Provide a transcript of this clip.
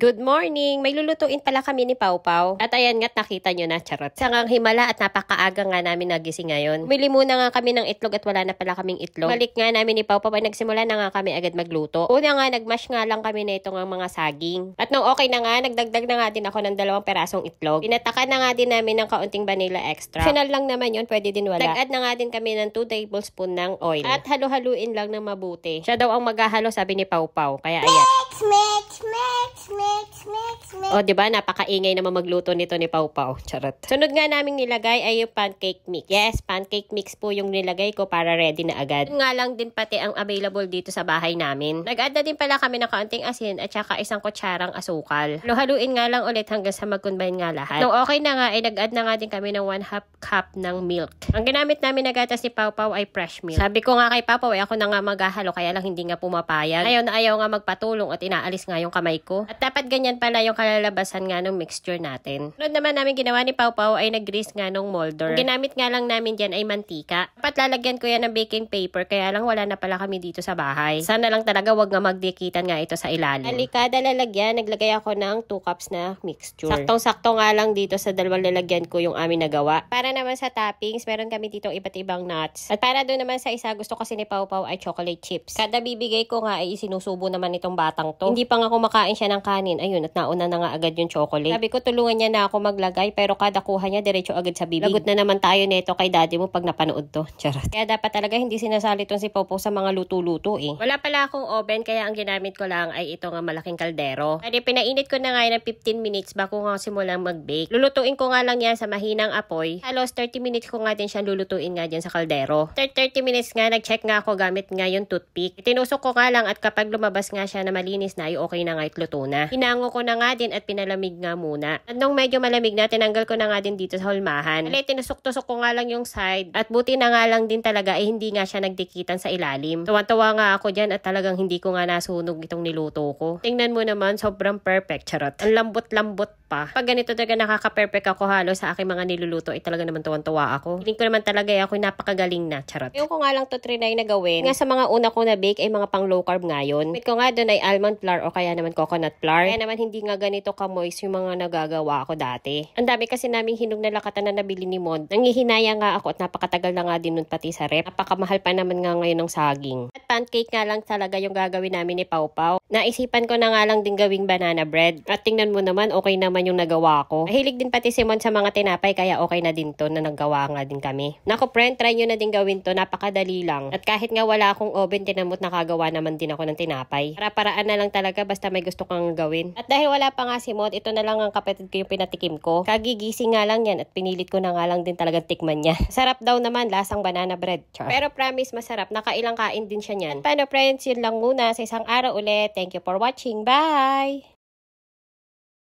Good morning! May lulutuin pala kami ni Pau Pau. At ayan nga't nakita nyo na, charot. Sangang himala at napakaaga nga namin nagising ngayon. Bumili muna nga kami ng itlog at wala na pala kaming itlog. Balik nga namin ni Pau Pau ay nagsimula na nga kami agad magluto. Una nga, nagmash nga lang kami na itong mga saging. At nung okay na nga, nagdagdag na nga din ako ng 2 perasong itlog. Pinatakan na nga din namin ng kaunting vanilla extra. Optional lang naman yun, pwede din wala. Nag-add na nga din kami ng 2 tablespoon ng oil. At halu-haluin lang ng mabuti. Siya daw ang maghahalo, sabi ni Pau Pau. Kaya ayan. Mix. O, diba? Napakaingay naman magluto nito ni Pau Pau. Charot. Sunod nga naming nilagay ay yung pancake mix. Yes, pancake mix po yung nilagay ko para ready na agad. Yun nga lang din pati ang available dito sa bahay namin. Nag-add na din pala kami ng kaunting asin at saka 1 kutsarang asukal. Haluin nga lang ulit hanggang sa mag-combine nga lahat. Nung okay na nga, ay nag-add na nga din kami ng 1/2 cup ng milk. Ang ginamit namin na gatas ni Pau Pau ay fresh milk. Sabi ko nga kay Pau Pau, ako na nga maghahalo, kaya lang hindi nga pumapayag. Ayaw na ayaw nga magpatulong at inaalis nga yung kamay ko. At dapat ganyan pala yung kalalabasan nga ng mixture natin. Sunod naman namin ginawa ni Pau Pau ay nag-grease nga ng molder. Ang ginamit nga lang namin dyan ay mantika. Dapat lalagyan ko yan ng baking paper, kaya lang wala na pala kami dito sa bahay. Sana lang talaga wag nga magdikitan nga ito sa ilalim. Alikada lalagyan, naglagay ako ng 2 cups na mixture. Saktong-sakto nga lang dito sa 2 lalagyan ko yung amin nagawa. Para naman sa toppings, meron kami dito iba't ibang nuts. At para doon naman sa isa, gusto kasi ni Pau Pau ay chocolate chips. Kada bibigay ko nga ay isinusubo naman itong batang to. Hindi pa nga kumakain siya ng kanin. Ayun, at nauna na nga agad yung chocolate. Sabi ko, tulungan niya na ako maglagay, pero kada kuha niya, diretso agad sa bibig. Lagot na naman tayo neto kay daddy mo pag napanood to. Charot. Kaya dapat talaga hindi sinasali tong si Pau Pau sa mga luto-luto eh. Wala pala akong oven, kaya ang ginamit ko lang ay ito nga malaking kaldero. Kaya pinainit ko na nga ng 15 minutes bago nga simulang mag-bake. Lulutuin ko nga lang yan sa mahinang apoy. Halos 30 minutes ko nga din siya lulutuin nga dyan sa kaldero. After 30 minutes nga, nag-check nga ako gamit nga yung toothpick. Tinusok ko nga lang at kapag lumabas nga siya na malinis na, ay okay na nga at luto na. Hinango ko na nga din at pinalamig nga muna. At nung medyo malamig na, tinanggal ko na nga din dito sa hulmahan. Alay, tinusok-tusok ko nga lang yung side. At buti na nga lang din talaga ay hindi nga siya nagdikitan sa ilalim. Tuwan-tuwa nga ako dyan at talagang hindi ko nga nasunog itong niluto ko. Tingnan mo naman, sobrang perfect. Charot. Ang lambot-lambot pa. Pag ganito talaga nakaka-perfect ako halos sa aking mga niluluto, ay talaga naman tuwan-tuwa ako. Feeling ko naman talaga ako napakagaling na. Charot. Yung ko nga lang to trinay na gawin. Nga sa mga una ko na bake ay mga pang low carb ngayon. Wait ko nga doon ay almond flour o kaya naman coconut flour. Kaya naman hindi nga ganito ka-moist yung mga nagagawa ko dati. Ang dami kasi naming hinog na lakatan na nabili ni Mod. Nangihinaya nga ako at napakatagal na nga din nun pati sa rep. Napakamahal pa naman nga ngayon ng saging. At pancake nga lang talaga yung gagawin namin ni Pau Pau. Naisipan ko na nga lang din gawing banana bread. At tingnan mo naman, okay naman yung nagawa ko. Mahilig din pati si Mod sa mga tinapay, kaya okay na din to na nagawa nga din kami. Naku friend, try nyo na din gawin to. Napakadali lang. At kahit nga wala akong oven, tinamot nakagawa naman din ako ng tinapay. Para-paraan na lang talaga basta may gusto kang gawin. At dahil wala pa nga si Mod, ito na lang ang kapatid ko yung pinatikim ko. Kagigising nga lang yan at pinilit ko na nga lang din talagang tikman niya. Sarap daw naman, lasang banana bread. Char. Pero promise masarap, nakailang kain din siya niyan. Paano friends, yun lang muna sa isang araw ulit. Thank you for watching. Bye!